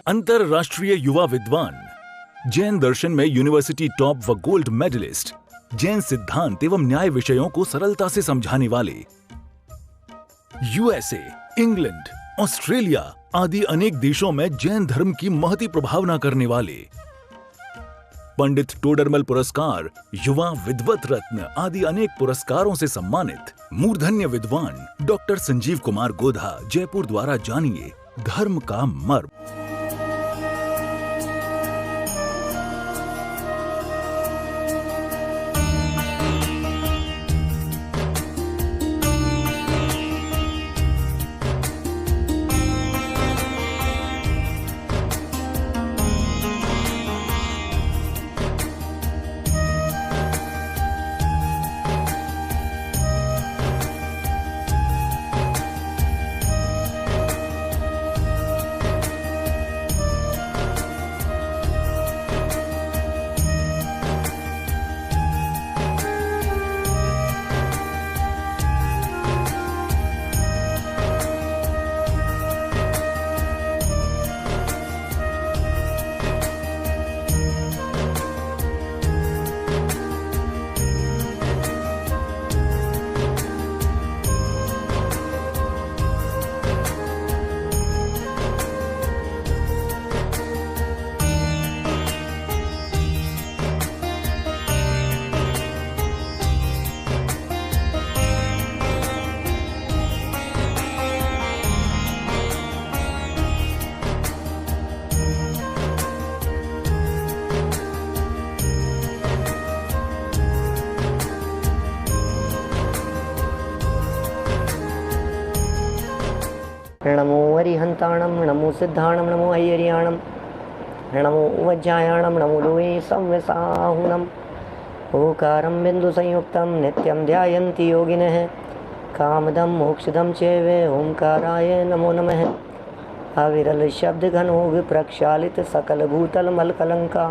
अंतरराष्ट्रीय युवा विद्वान, जैन दर्शन में यूनिवर्सिटी टॉप व गोल्ड मेडलिस्ट, जैन सिद्धांत एवं न्याय विषयों को सरलता से समझाने वाले, यूएसए, इंग्लैंड, ऑस्ट्रेलिया आदि अनेक देशों में जैन धर्म की महती प्रभावना करने वाले, पंडित टोडरमल पुरस्कार, युवा विद्वत रत्न आदि अनेक पुरस्कारों से सम्मानित मूर्धन्य विद्वान डॉक्टर संजीव कुमार गोधा जयपुर द्वारा जानिए धर्म का मर्म। नमो हरिहंताणं नमो सिद्धाणं नमो हय्यरियाणं नमो वज्रायाणं नमो लोये संव्यसाहुनम् ओकारं बिन्दुसंयुक्तं नित्यं ध्यायन्ति योगिनः कामदं मोक्षदं चैव ओंकाराय नमो नमः। अविरल शब्द घनोग प्रक्षालित सकल भूतल मलकलंका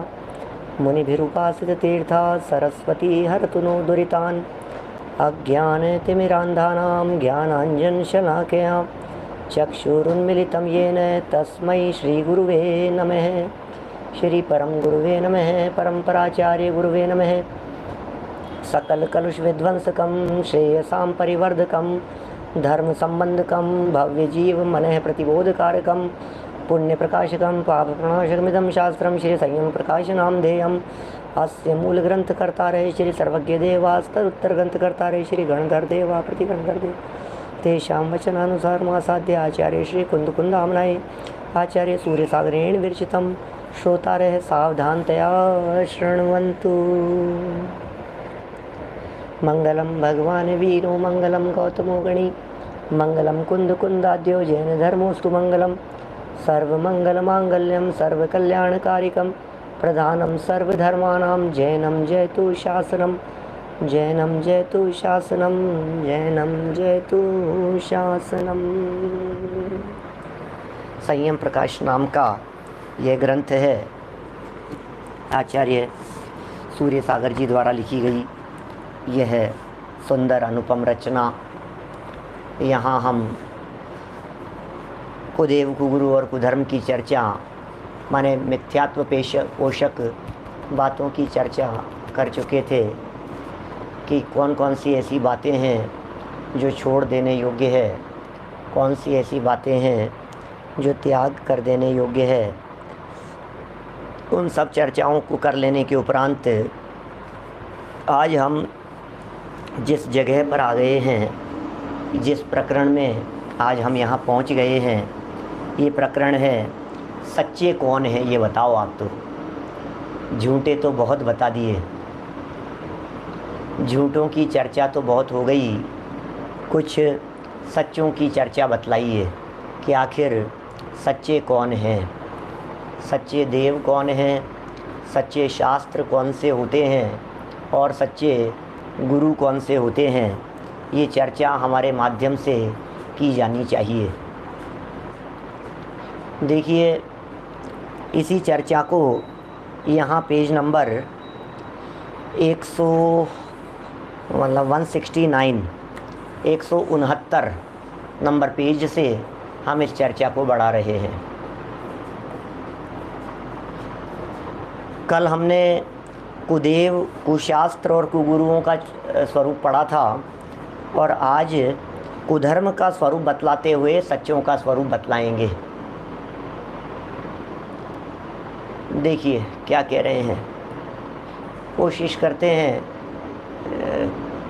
मुनिभिरुपासित तीर्था सरस्वती हरतु नो दुरितान् अज्ञान तिमिरान्धानां ज्ञानाञ्जन शलाकया चक्षुरुन्मिलितं येन तस्मै श्रीगुरुवे नमः। श्री परम गुरुवे नमः। परम्पराचार्य गुरुवे नमः। सकल कलुष विध्वंसकं श्रेयसां परिवर्धकं धर्म संबंधकं भव्य जीव मनः प्रतिबोधकारकं पुण्य प्रकाशकं पाप प्रणाशकमिदं शास्त्रं श्री संयम प्रकाशनाम ध्येयम् अस्य मूल ग्रंथकर्ता रहे श्री सर्वज्ञ देवास्तर उत्तर ग्रंथकर्ता रहे श्री गणधर देवा प्रतिगणधर देव तेषां वचनानुसार मासाद्य आचार्य श्री कुंदकुंदामनाय आचार्य सूर्यसागरेण विरचितं श्रोतारः सावधानतया शृण्वन्तु। मंगलम भगवान वीरो मंगलम गौतमो गणी मंगलम कुंदकुंदाद्यो जैन धर्मोस्तु मंगलम सर्वमंगलमांगल्यम सर्वकल्याणकारिकं प्रधानं सर्वधर्माणां जैनं जयतु शासनम् जैनं जयतु शासनम जैनं जयतु शासनम। संयम प्रकाश नाम का यह ग्रंथ है आचार्य सूर्य सागर जी द्वारा लिखी गई यह सुंदर अनुपम रचना। यहाँ हम कुदेव कुगुरु और कुधर्म की चर्चा माने मिथ्यात्व पोषक बातों की चर्चा कर चुके थे कि कौन कौन सी ऐसी बातें हैं जो छोड़ देने योग्य है, कौन सी ऐसी बातें हैं जो त्याग कर देने योग्य है। उन सब चर्चाओं को कर लेने के उपरांत आज हम जिस जगह पर आ गए हैं, जिस प्रकरण में आज हम यहाँ पहुँच गए हैं, ये प्रकरण है सच्चे कौन है ये बताओ आप। तो झूठे तो बहुत बता दिए, झूठों की चर्चा तो बहुत हो गई, कुछ सच्चों की चर्चा बतलाइए कि आखिर सच्चे कौन हैं, सच्चे देव कौन हैं, सच्चे शास्त्र कौन से होते हैं और सच्चे गुरु कौन से होते हैं। ये चर्चा हमारे माध्यम से की जानी चाहिए। देखिए इसी चर्चा को यहाँ पेज नंबर 169 नंबर पेज से हम इस चर्चा को बढ़ा रहे हैं। कल हमने कुदेव, कुशास्त्र और कुगुरुओं का स्वरूप पढ़ा था और आज कुधर्म का स्वरूप बतलाते हुए सच्चों का स्वरूप बतलाएंगे। देखिए क्या कह रहे हैं, कोशिश करते हैं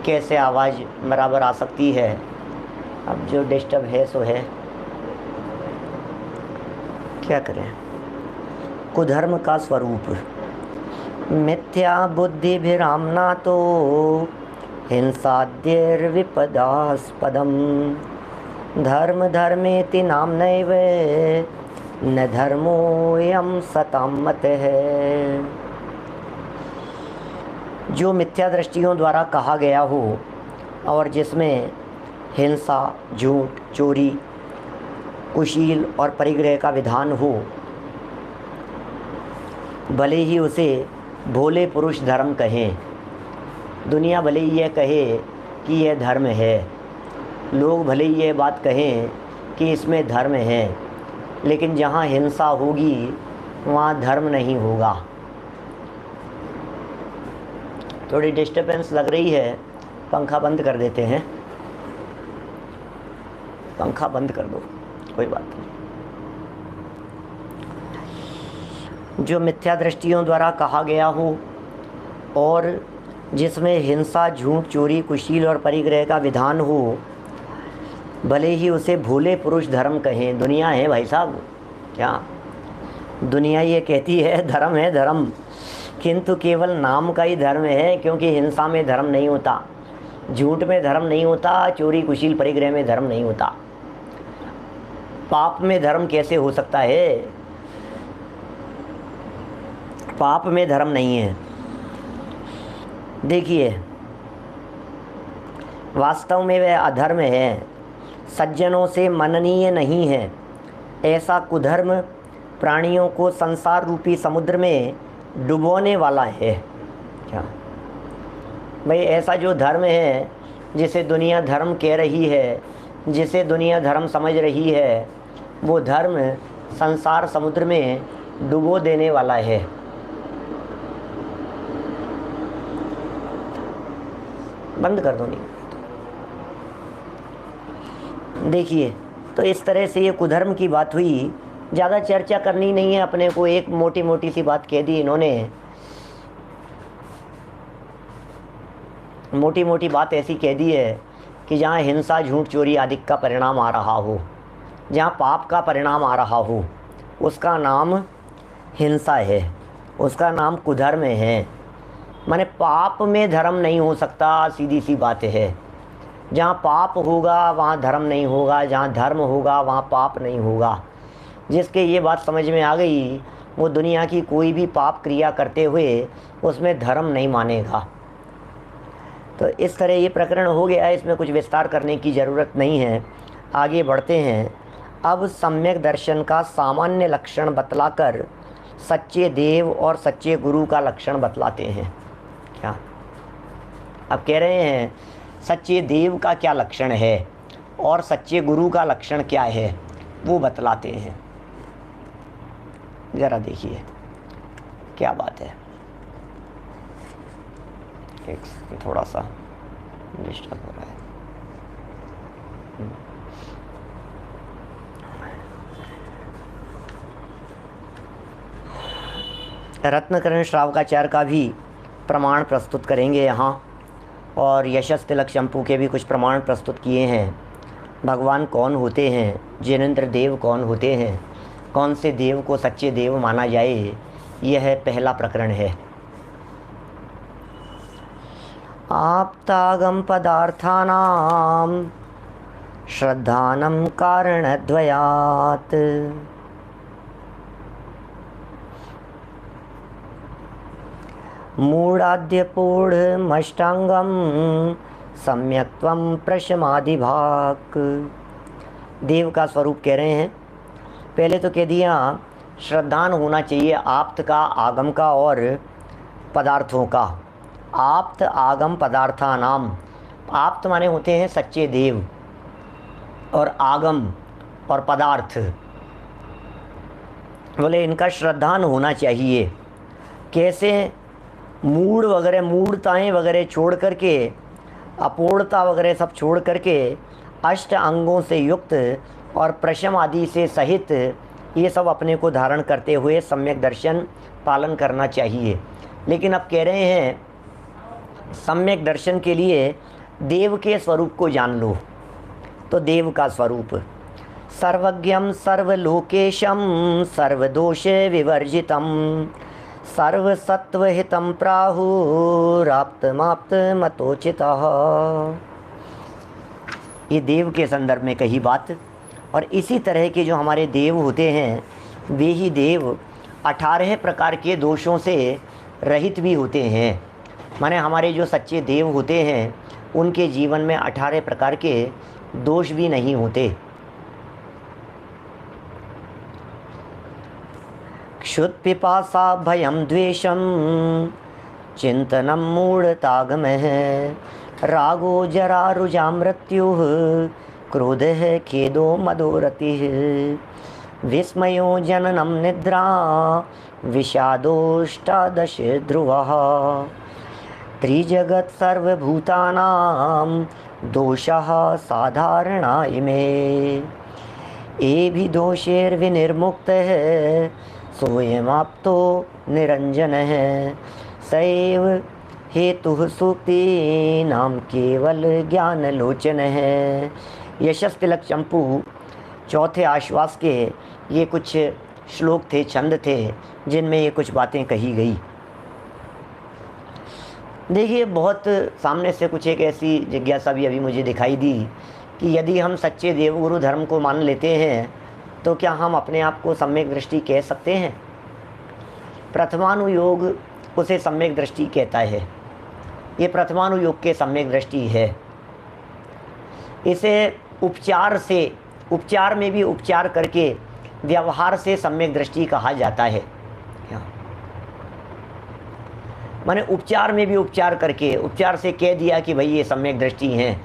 कैसे आवाज़ बराबर आ सकती है। अब जो डिस्टर्ब है सो है, क्या करें। कुधर्म का स्वरूप, मिथ्या बुद्धिभिराम्ना तो हिंसाद्यर्विपदास्पदम धर्म धर्मेति नाम्नैव न धर्मोऽयं सतां मतः। जो मिथ्या दृष्टियों द्वारा कहा गया हो और जिसमें हिंसा, झूठ, चोरी, कुशील और परिग्रह का विधान हो, भले ही उसे भोले पुरुष धर्म कहें, दुनिया भले ही यह कहे कि यह धर्म है, लोग भले ही यह बात कहें कि इसमें धर्म है, लेकिन जहाँ हिंसा होगी वहाँ धर्म नहीं होगा। थोड़ी डिस्टर्बेंस लग रही है, पंखा बंद कर देते हैं। पंखा बंद कर दो, कोई बात नहीं। जो मिथ्या दृष्टियों द्वारा कहा गया हो और जिसमें हिंसा, झूठ, चोरी, कुशील और परिग्रह का विधान हो, भले ही उसे भोले पुरुष धर्म कहें। दुनिया है भाई साहब, क्या दुनिया ये कहती है धर्म है धर्म, किंतु केवल नाम का ही धर्म है, क्योंकि हिंसा में धर्म नहीं होता, झूठ में धर्म नहीं होता, चोरी, कुशील, परिग्रह में धर्म नहीं होता। पाप में धर्म कैसे हो सकता है? पाप में धर्म नहीं है। देखिए, वास्तव में वह अधर्म है, सज्जनों से मननीय नहीं है। ऐसा कुधर्म प्राणियों को संसार रूपी समुद्र में डुबोने वाला है। क्या भाई, ऐसा जो धर्म है जिसे दुनिया धर्म कह रही है, जिसे दुनिया धर्म समझ रही है, वो धर्म संसार समुद्र में डुबो देने वाला है। बंद कर दो नहीं। देखिए, तो इस तरह से ये कुधर्म की बात हुई। ज़्यादा चर्चा करनी नहीं है अपने को, एक मोटी मोटी सी बात कह दी इन्होंने। मोटी मोटी बात ऐसी कह दी है कि जहाँ हिंसा, झूठ, चोरी आदि का परिणाम आ रहा हो, जहाँ पाप का परिणाम आ रहा हो, उसका नाम हिंसा है, उसका नाम कुधर्म है। माने पाप में धर्म नहीं हो सकता, सीधी सी बात है। जहाँ पाप होगा वहाँ धर्म नहीं होगा, जहाँ धर्म होगा वहाँ पाप नहीं होगा। जिसके ये बात समझ में आ गई, वो दुनिया की कोई भी पाप क्रिया करते हुए उसमें धर्म नहीं मानेगा। तो इस तरह ये प्रकरण हो गया है, इसमें कुछ विस्तार करने की ज़रूरत नहीं है। आगे बढ़ते हैं। अब सम्यक दर्शन का सामान्य लक्षण बतलाकर सच्चे देव और सच्चे गुरु का लक्षण बतलाते हैं। क्या अब कह रहे हैं सच्चे देव का क्या लक्षण है और सच्चे गुरु का लक्षण क्या है, वो बतलाते हैं। ज़रा देखिए क्या बात है। एक थोड़ा सा डिस्टर्ब हो रहा है। रत्नकरण श्रावकाचार्य का भी प्रमाण प्रस्तुत करेंगे यहाँ, और यशस तिलक शंपू के भी कुछ प्रमाण प्रस्तुत किए हैं। भगवान कौन होते हैं, जिनेंद्र देव कौन होते हैं, कौन से देव को सच्चे देव माना जाए, यह पहला प्रकरण है। आप्तागम पदार्थानां श्रद्धानं कारणद्वयात् मूढ़ाद्यपूढ़मष्टांगम सम्यक्त्वं प्रशमादिभाक्। देव का स्वरूप कह रहे हैं। पहले तो कह दिया श्रद्धान होना चाहिए आप्त का, आगम का और पदार्थों का। आप्त, आगम, पदार्थानाम। आप्त माने होते हैं सच्चे देव, और आगम और पदार्थ बोले इनका श्रद्धान होना चाहिए। कैसे मूढ़ वगैरह, मूढ़ताएँ वगैरह छोड़ करके, अपूर्णता वगैरह सब छोड़ करके अष्ट अंगों से युक्त और प्रशम आदि से सहित ये सब अपने को धारण करते हुए सम्यक दर्शन पालन करना चाहिए। लेकिन अब कह रहे हैं सम्यक दर्शन के लिए देव के स्वरूप को जान लो। तो देव का स्वरूप सर्वज्ञम सर्वलोकेशम सर्वदोष विवर्जितम सर्वसत्वहितं प्राहुराप्तमाप्त मतोचितः। ये देव के संदर्भ में कही बात। और इसी तरह के जो हमारे देव होते हैं वे ही देव 18 प्रकार के दोषों से रहित भी होते हैं। माने हमारे जो सच्चे देव होते हैं उनके जीवन में 18 प्रकार के दोष भी नहीं होते। क्षुत् पिपासा भयं द्वेषं चिंतनं मूढ़तागमः रागो जरा रुजा मृत्युः क्रोधः खेदो मदोरतिः विस्मयो जननं निद्रा विषादोष्टादश ध्रुवः त्रिजगत् सर्वभूतानां दोषः साधारणा इमे एभि दोषैर्विनिर्मुक्तः सोऽयमाप्तो निरञ्जनः सैव हेतुः सूक्तीनां केवल ज्ञानलोचनः। यशस तिलक चंपू चौथे आश्वास के ये कुछ श्लोक थे, छंद थे, जिनमें ये कुछ बातें कही गई। देखिए, बहुत सामने से कुछ एक ऐसी जिज्ञासा भी अभी मुझे दिखाई दी कि यदि हम सच्चे देवगुरु धर्म को मान लेते हैं तो क्या हम अपने आप को सम्यक दृष्टि कह सकते हैं? प्रथमानुयोग उसे सम्यक दृष्टि कहता है। ये प्रथमानुयोग के सम्यक दृष्टि है। इसे उपचार में भी उपचार करके व्यवहार से सम्यक दृष्टि कहा जाता है। माने उपचार में भी उपचार करके, उपचार से कह दिया कि भाई ये सम्यक दृष्टि है,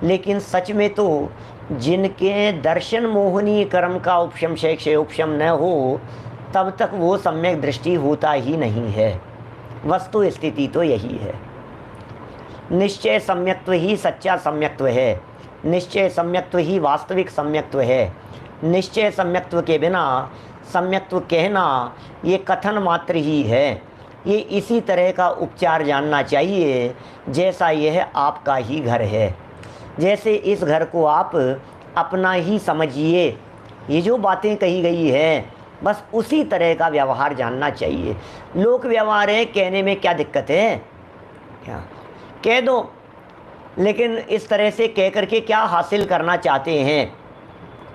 लेकिन सच में तो जिनके दर्शन मोहनीय कर्म का उपशम क्षेक्षयोपशम न हो तब तक वो सम्यक दृष्टि होता ही नहीं है। वस्तु स्थिति तो यही है। निश्चय सम्यक्त्व ही सच्चा सम्यक्त्व है। निश्चय सम्यक्त्व ही वास्तविक सम्यक्त्व है। निश्चय सम्यक्त्व के बिना सम्यक्त्व कहना ये कथन मात्र ही है। ये इसी तरह का उपचार जानना चाहिए जैसा यह आपका ही घर है। जैसे इस घर को आप अपना ही समझिए। ये जो बातें कही गई है बस उसी तरह का व्यवहार जानना चाहिए। लोक व्यवहार है, कहने में क्या दिक्कत है? क्या कह दो, लेकिन इस तरह से कह करके क्या हासिल करना चाहते हैं?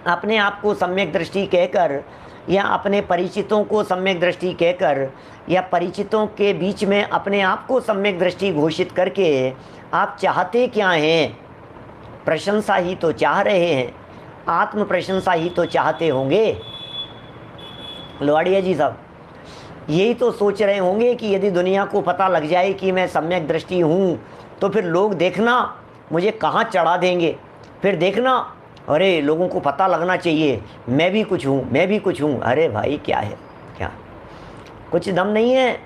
अपने आप को सम्यक दृष्टि कहकर या अपने परिचितों को सम्यक दृष्टि कहकर या परिचितों के बीच में अपने आप को सम्यक दृष्टि घोषित करके आप चाहते क्या हैं? प्रशंसा ही तो चाह रहे हैं, आत्म प्रशंसा ही तो चाहते होंगे। लोहाड़िया जी साहब यही तो सोच रहे होंगे कि यदि दुनिया को पता लग जाए कि मैं सम्यक दृष्टि हूँ तो फिर लोग देखना मुझे कहाँ चढ़ा देंगे। फिर देखना, अरे लोगों को पता लगना चाहिए मैं भी कुछ हूँ, मैं भी कुछ हूँ। अरे भाई क्या है, क्या कुछ दम नहीं है।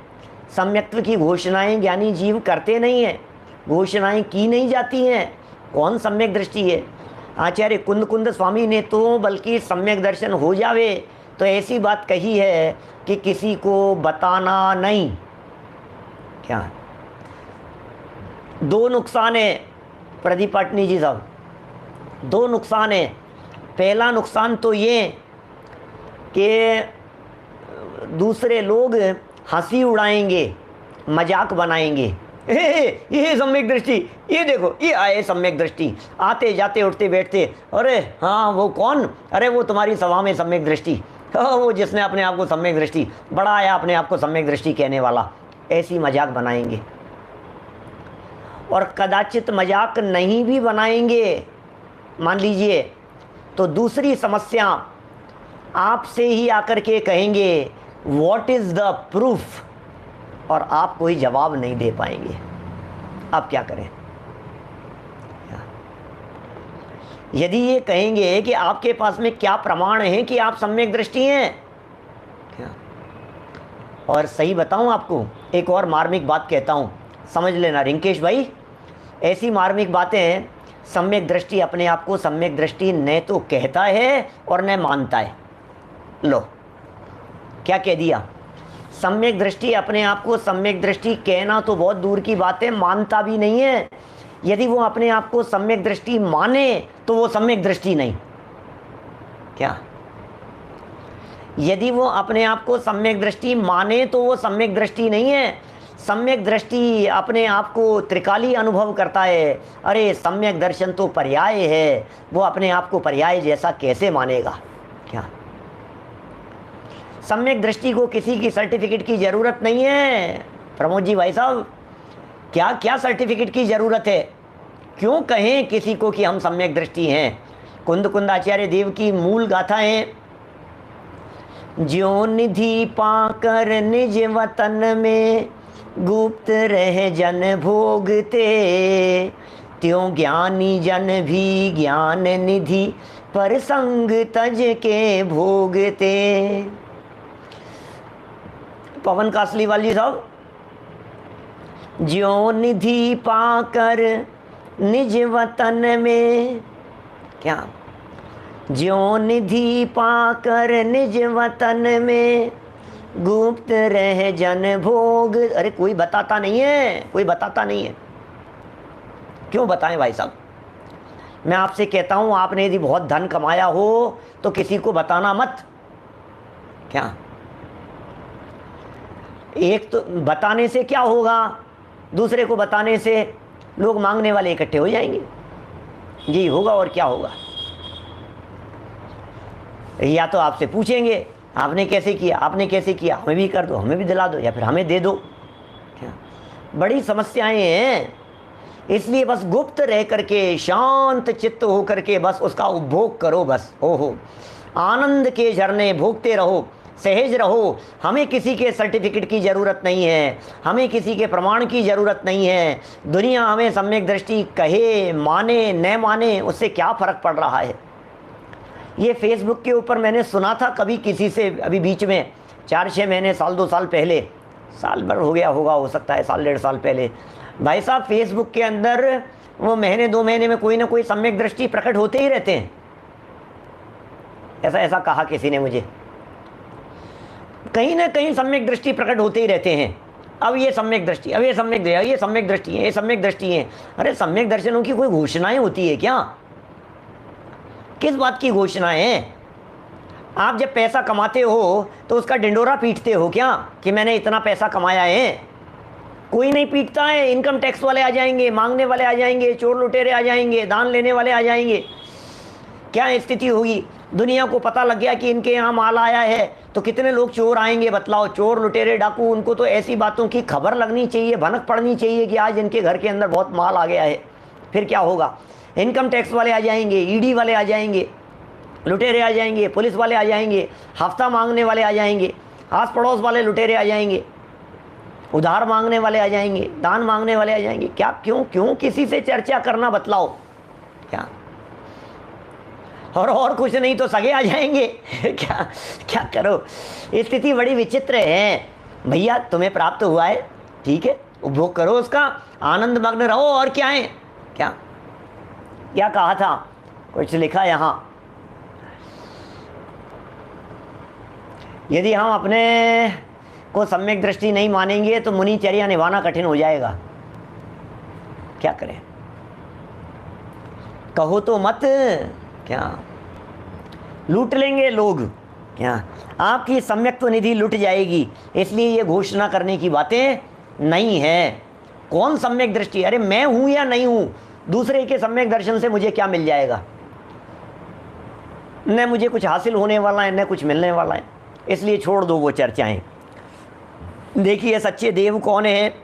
सम्यक्त्व की घोषणाएं ज्ञानी जीव करते नहीं हैं, घोषणाएं की नहीं जाती हैं। कौन सम्यक दृष्टि है? आचार्य कुंद कुंद स्वामी ने तो बल्कि सम्यक दर्शन हो जावे तो ऐसी बात कही है कि किसी को बताना नहीं। क्या दो नुकसान है प्रदीप पाटनी जी साहब, दो नुकसान है। पहला नुकसान तो ये कि दूसरे लोग हंसी उड़ाएंगे, मजाक बनाएंगे। ये सम्यक दृष्टि, ये देखो ये आए सम्यक दृष्टि, आते जाते उठते बैठते, अरे हाँ वो कौन, अरे वो तुम्हारी सभा में सम्यक दृष्टि, वो जिसने अपने आप को सम्यक दृष्टि बड़ा आया, अपने आप को सम्यक दृष्टि कहने वाला। ऐसी मजाक बनाएंगे। और कदाचित मजाक नहीं भी बनाएंगे मान लीजिए तो दूसरी समस्या आपसे ही आकर के कहेंगे व्हाट इज़ द प्रूफ, और आप कोई जवाब नहीं दे पाएंगे। आप क्या करें? यदि ये कहेंगे कि आपके पास में क्या प्रमाण है कि आप सम्यक दृष्टि हैं, क्या और सही बताऊं आपको, एक और मार्मिक बात कहता हूं, समझ लेना रिंकेश भाई। ऐसी मार्मिक बातें हैं, सम्यक दृष्टि अपने आप को सम्यक दृष्टि न तो कहता है और न मानता है। लो क्या कह दिया, सम्यक दृष्टि अपने आप को सम्यक दृष्टि कहना तो बहुत दूर की बात है, मानता भी नहीं है। यदि वो अपने आप को सम्यक दृष्टि माने तो वो सम्यक दृष्टि नहीं। क्या? यदि वो अपने आप को सम्यक दृष्टि माने तो वो सम्यक दृष्टि नहीं है। सम्यक दृष्टि अपने आप को त्रिकाली अनुभव करता है। अरे सम्यक दर्शन तो पर्याय है, वो अपने आप को पर्याय जैसा कैसे मानेगा? क्या? सम्यक दृष्टि को किसी की सर्टिफिकेट की जरूरत नहीं है। प्रमोद जी भाई साहब, क्या क्या सर्टिफिकेट की जरूरत है? क्यों कहें किसी को कि हम सम्यक दृष्टि हैं? कुंद कुंदाचार्य देव की मूल गाथा है, ज्यों निधि पाकर निज वतन में गुप्त रह जन भोगते, त्यों ज्ञानी जन भी ज्ञान निधि पर संग तज के भोगते। पवन कासलीवाल जी साहब, ज्यों निधि पाकर निज वतन में, क्या? ज्यों निधि पाकर निज वतन में गुप्त रह जन भोग। अरे कोई बताता नहीं है, कोई बताता नहीं है। क्यों बताएं भाई साहब? मैं आपसे कहता हूं, आपने यदि बहुत धन कमाया हो तो किसी को बताना मत। क्या? एक तो बताने से क्या होगा, दूसरे को बताने से लोग मांगने वाले इकट्ठे हो जाएंगे। यही होगा और क्या होगा। या तो आपसे पूछेंगे आपने कैसे किया, आपने कैसे किया, हमें भी कर दो, हमें भी दिला दो, या फिर हमें दे दो। क्या? बड़ी समस्याएं हैं। इसलिए बस गुप्त रह करके शांत चित्त हो करके बस उसका उपभोग करो। बस ओहो, आनंद के झरने भोगते रहो, सहज रहो। हमें किसी के सर्टिफिकेट की ज़रूरत नहीं है, हमें किसी के प्रमाण की ज़रूरत नहीं है। दुनिया हमें सम्यक दृष्टि कहे, माने न माने, उससे क्या फ़र्क पड़ रहा है। ये फेसबुक के ऊपर मैंने सुना था कभी किसी से, अभी बीच में 4-6 महीने, साल 2 साल पहले, साल भर हो गया होगा, हो सकता है साल 1.5 साल पहले, भाई साहब फेसबुक के अंदर वो महीने 2 महीने में कोई ना कोई सम्यक दृष्टि प्रकट होते ही रहते हैं। ऐसा ऐसा कहा किसी ने मुझे, कहीं ना कहीं सम्यक दृष्टि प्रकट होते ही रहते हैं। अब ये सम्यक दृष्टि, अब ये सम्यक दृष्टि, ये सम्यक दृष्टि है, ये सम्यक दृष्टि है। अरे सम्यक दर्शनों की कोई घोषणाएं होती है क्या? किस बात की घोषणाएं हैं? आप जब पैसा कमाते हो तो उसका डिंडोरा पीटते हो क्या कि मैंने इतना पैसा कमाया है? कोई नहीं पीटता है। इनकम टैक्स वाले आ जाएंगे, मांगने वाले आ जाएंगे, चोर लुटेरे आ जाएंगे, दान लेने वाले आ जाएंगे। क्या स्थिति होगी? दुनिया को पता लग गया कि इनके यहाँ माल आया है तो कितने लोग चोर आएंगे बतलाओ। चोर लुटेरे डाकू, उनको तो ऐसी बातों की खबर लगनी चाहिए, भनक पड़नी चाहिए कि आज इनके घर के अंदर बहुत माल आ गया है। फिर क्या होगा? इनकम टैक्स वाले आ जाएंगे, ईडी वाले आ जाएंगे, लुटेरे आ जाएंगे, पुलिस वाले आ जाएंगे, हफ्ता मांगने वाले आ जाएंगे, आस पड़ोस वाले लुटेरे आ जाएंगे, उधार मांगने वाले आ जाएंगे, दान मांगने वाले आ जाएंगे। क्या? क्यों क्यों किसी से चर्चा करना बतलाओ। क्या? और कुछ नहीं तो सगे आ जाएंगे। क्या क्या करो? स्थिति बड़ी विचित्र है भैया। तुम्हें प्राप्त हुआ है, ठीक है, उपभोग करो उसका, आनंद मग्न रहो। और क्या है? क्या क्या कहा था? कुछ लिखा यहां, यदि हम अपने को सम्यक दृष्टि नहीं मानेंगे तो मुनिचर्या निभाना कठिन हो जाएगा। क्या करें? कहो तो मत। क्या? लूट लेंगे लोग। क्या? आपकी सम्यक्त्व निधि लुट जाएगी। इसलिए ये घोषणा करने की बातें नहीं है। कौन सम्यक दृष्टि? अरे मैं हूं या नहीं हूं, दूसरे के सम्यक दर्शन से मुझे क्या मिल जाएगा? न मुझे कुछ हासिल होने वाला है, न कुछ मिलने वाला है। इसलिए छोड़ दो वो चर्चाएं। देखिए सच्चे देव कौन है?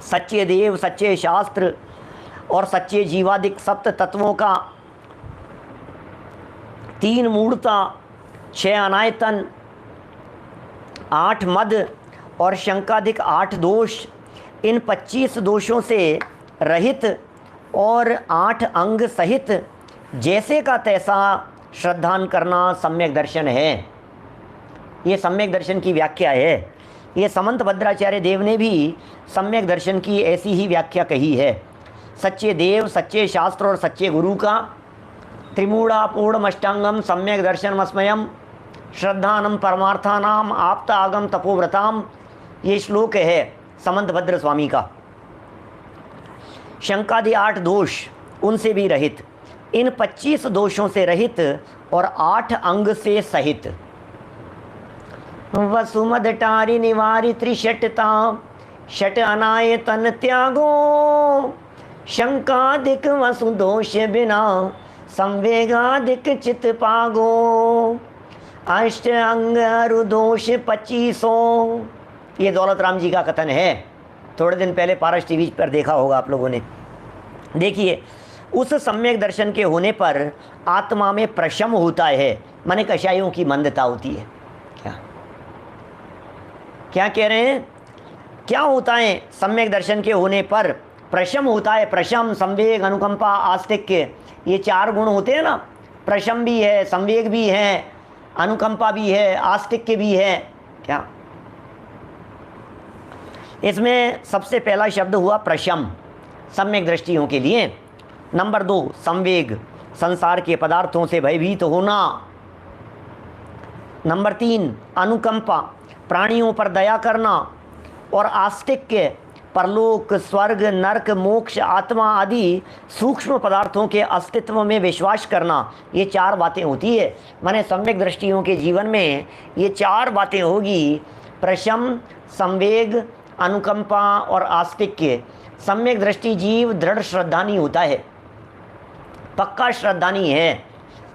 सच्चे देव, सच्चे शास्त्र और सच्चे जीवादिक सप्त तत्वों का 3 मूर्ता, 6 अनायतन, 8 मद और शंकादिक 8 दोष, इन 25 दोषों से रहित और 8 अंग सहित जैसे का तैसा श्रद्धान करना सम्यक दर्शन है। ये सम्यक दर्शन की व्याख्या है। ये समंत भद्राचार्य देव ने भी सम्यक दर्शन की ऐसी ही व्याख्या कही है। सच्चे देव, सच्चे शास्त्र और सच्चे गुरु का त्रिमूढ़ा पूर्ण अष्टांगम सम्यक दर्शनमस्मयम श्रद्धानम परमार्थानाम आप्त आगम तपोव्रताम, ये श्लोक है समंत भद्र स्वामी का। शंकादि 8 दोष उनसे भी रहित, इन 25 दोषों से रहित और 8 अंग से सहित। वसुमद टारी निवारी त्रिशटता, शट अनाय तन त्यागो, शंकादिक वसु दोष बिना संवेगादिक चित पागो, अष्ट अंग अरु दोष 25। ये दौलत राम जी का कथन है, थोड़े दिन पहले पारस टीवी पर देखा होगा आप लोगों ने। देखिए, उस सम्यक दर्शन के होने पर आत्मा में प्रशम होता है, माने कषायों की मंदता होती है। क्या कह रहे हैं? क्या होता है सम्यक दर्शन के होने पर? प्रशम होता है। प्रशम, संवेग, अनुकंपा, आस्तिक्य, ये 4 गुण होते हैं ना। प्रशम भी है, संवेग भी है, अनुकंपा भी है, आस्तिक्य भी है। क्या इसमें सबसे पहला शब्द हुआ प्रशम, सम्यक दृष्टियों के लिए। नंबर 2 संवेग, संसार के पदार्थों से भयभीत होना। नंबर 3 अनुकंपा, प्राणियों पर दया करना। और आस्तिक्य, परलोक, स्वर्ग, नरक, मोक्ष, आत्मा आदि सूक्ष्म पदार्थों के अस्तित्व में विश्वास करना। ये 4 बातें होती है। माने सम्यक दृष्टियों के जीवन में ये 4 बातें होगी, प्रशम, संवेग, अनुकंपा और आस्तिक्य। सम्यक दृष्टि जीव दृढ़ श्रद्धानी होता है, पक्का श्रद्धानी है।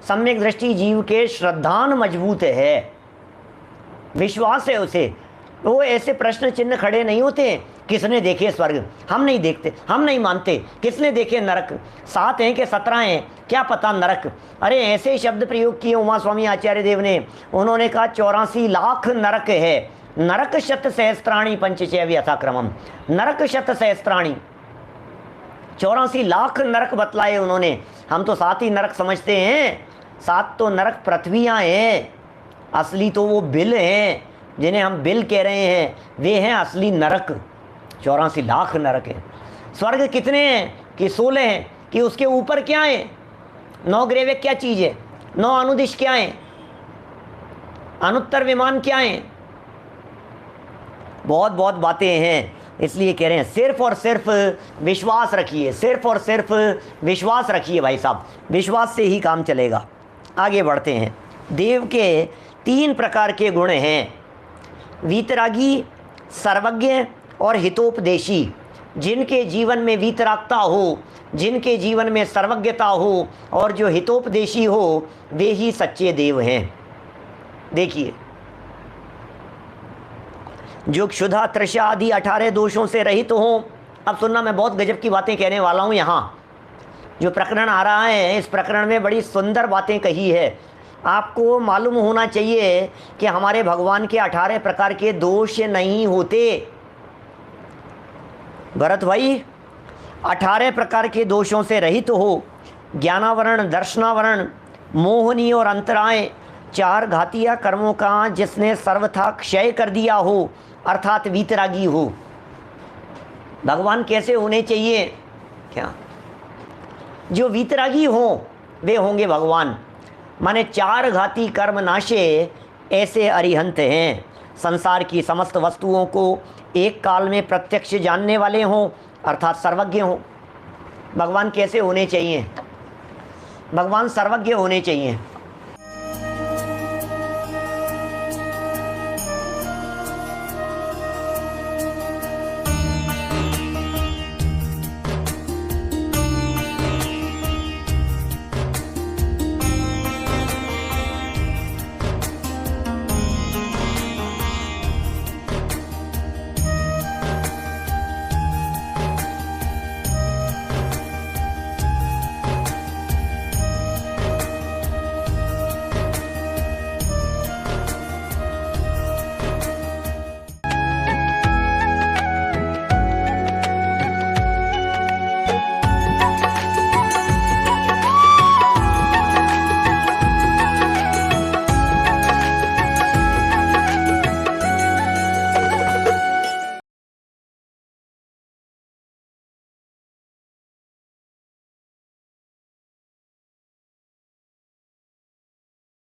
सम्यक दृष्टि जीव के श्रद्धान मजबूत है, विश्वास है उसे। वो ऐसे प्रश्न चिन्ह खड़े नहीं होते, किसने देखे स्वर्ग? हम नहीं देखते, हम नहीं मानते। किसने देखे नरक? 7 हैं कि 17 हैं, क्या पता नरक। अरे ऐसे शब्द प्रयोग किए उमा स्वामी आचार्य देव ने। उन्होंने कहा 84 लाख नरक है। नरक शत सहस्त्राणी पंचचैव यथाक्रमम, नरक शत सहस्त्राणी, 84 लाख नरक बतलाए उन्होंने। हम तो 7 ही नरक समझते हैं। 7 तो नरक पृथ्वियाँ हैं, असली तो वो बिल हैं, जिन्हें हम बिल कह रहे हैं, वे हैं असली नरक। 84 लाख नरक हैं। स्वर्ग कितने हैं? कि 16 हैं। कि उसके ऊपर क्या है? 9 ग्रेवे क्या चीज़ है? 9 अनुदिश क्या है? अनुत्तर विमान क्या है? बहुत बहुत बातें हैं। इसलिए कह रहे हैं सिर्फ और सिर्फ विश्वास रखिए, सिर्फ और सिर्फ विश्वास रखिए भाई साहब, विश्वास से ही काम चलेगा। आगे बढ़ते हैं। देव के 3 प्रकार के गुण हैं, वीतरागी, सर्वज्ञ और हितोपदेशी। जिनके जीवन में वीतरागता हो, जिनके जीवन में सर्वज्ञता हो और जो हितोपदेशी हो, वे ही सच्चे देव हैं। देखिए, जो क्षुधा, तृषा आदि 18 दोषों से रहित हो। अब सुनना, मैं बहुत गजब की बातें कहने वाला हूँ। यहाँ जो प्रकरण आ रहा है, इस प्रकरण में बड़ी सुंदर बातें कही है। आपको मालूम होना चाहिए कि हमारे भगवान के 18 प्रकार के दोष नहीं होते। भरत भाई, 18 प्रकार के दोषों से रहित हो। ज्ञानावरण, दर्शनावरण, मोहनी और अंतराय, 4 घातिया कर्मों का जिसने सर्वथा क्षय कर दिया हो, अर्थात वीतरागी हो। भगवान कैसे होने चाहिए? क्या जो वीतरागी हो वे होंगे भगवान। माने 4 घाती कर्म नाशे ऐसे अरिहंत हैं, संसार की समस्त वस्तुओं को एक काल में प्रत्यक्ष जानने वाले हों, अर्थात सर्वज्ञ हों। भगवान कैसे होने चाहिए? भगवान सर्वज्ञ होने चाहिए।